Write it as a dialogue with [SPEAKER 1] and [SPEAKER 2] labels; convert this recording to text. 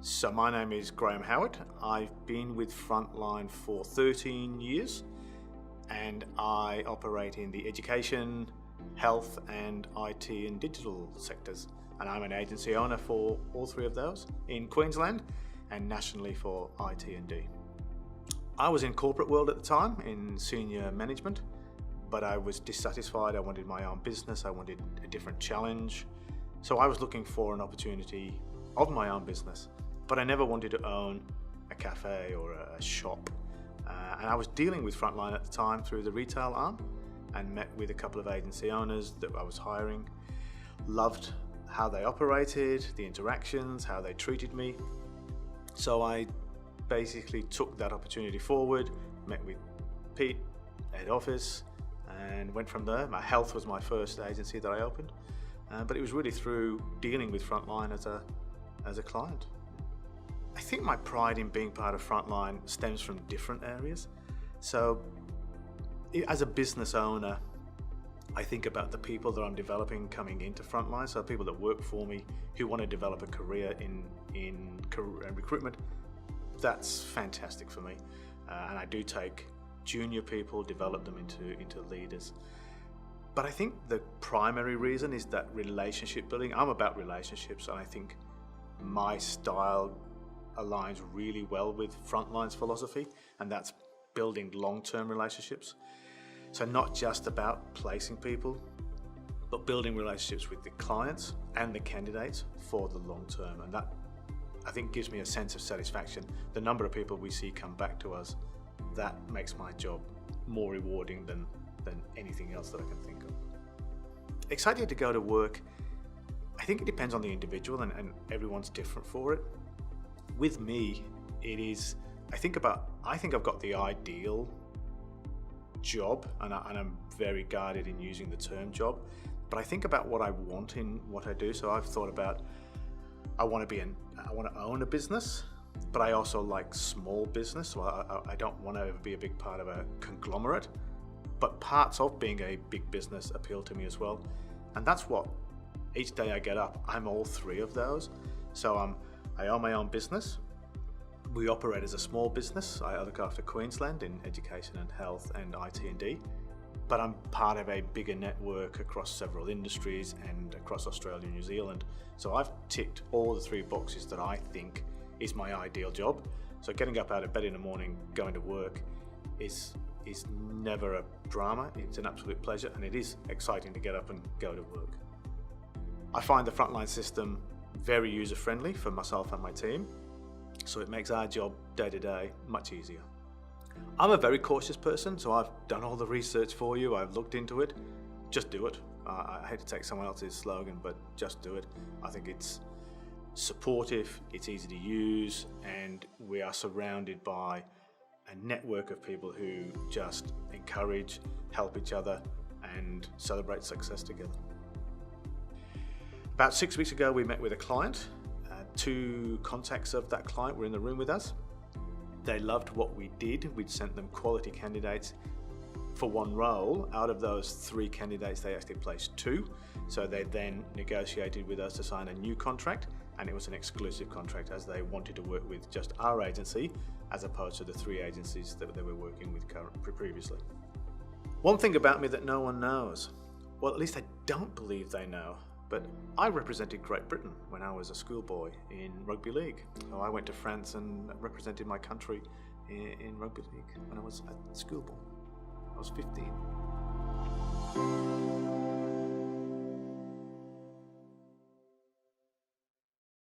[SPEAKER 1] So my name is Graham Howard. I've been with Frontline for 13 years and I operate in the education, health and IT and digital sectors. And I'm an agency owner for all three of those in Queensland and nationally for IT&D. I was in corporate world at the time in senior management, but I was dissatisfied. I wanted my own business. I wanted a different challenge. So I was looking for an opportunity of my own business, but I never wanted to own a cafe or a shop. And I was dealing with Frontline at the time through the retail arm and met with a couple of agency owners that I was hiring. Loved how they operated, the interactions, how they treated me. So I basically took that opportunity forward, met with Pete, head office, and went from there. My health was my first agency that I opened, but it was really through dealing with Frontline as a client. I think my pride in being part of Frontline stems from different areas. So as a business owner, I think about the people that I'm developing coming into Frontline, so people that work for me who want to develop a career in recruitment. That's fantastic for me, and I do take junior people, develop them into leaders. But I think the primary reason is that relationship building. I'm about relationships, and I think my style aligns really well with Frontline's philosophy, and that's building long-term relationships. So not just about placing people, but building relationships with the clients and the candidates for the long term. And that, I think, gives me a sense of satisfaction. The number of people we see come back to us, that makes my job more rewarding than anything else that I can think of. Excited to go to work. I think it depends on the individual, and everyone's different for it. With me, it is, I think I've got the ideal job, and I'm very guarded in using the term job, but I think about what I want in what I do. So I've thought about, I want to own a business, but I also like small business. So I don't want to be a big part of a conglomerate, but parts of being a big business appeal to me as well. And that's what, each day I get up, I'm all three of those. So I own my own business. We operate as a small business. I look after Queensland in education and health and IT&D, but I'm part of a bigger network across several industries and across Australia and New Zealand. So I've ticked all the three boxes that I think is my ideal job. So getting up out of bed in the morning, going to work is never a drama. It's an absolute pleasure, and it is exciting to get up and go to work. I find the Frontline system very user-friendly for myself and my team, so it makes our job day to day much easier. I'm a very cautious person, so I've done all the research for you, I've looked into it. Just do it. I hate to take someone else's slogan, but just do it. I think it's supportive, it's easy to use, and we are surrounded by a network of people who just encourage, help each other, and celebrate success together. About 6 weeks ago, we met with a client. Two contacts of that client were in the room with us. They loved what we did. We'd sent them quality candidates for one role. Out of those 3 candidates, they actually placed 2. So they then negotiated with us to sign a new contract, and it was an exclusive contract as they wanted to work with just our agency as opposed to the 3 agencies that they were working with previously. One thing about me that no one knows, well, at least I don't believe they know, but I represented Great Britain when I was a schoolboy in rugby league. So I went to France and represented my country in rugby league when I was a schoolboy. I was 15.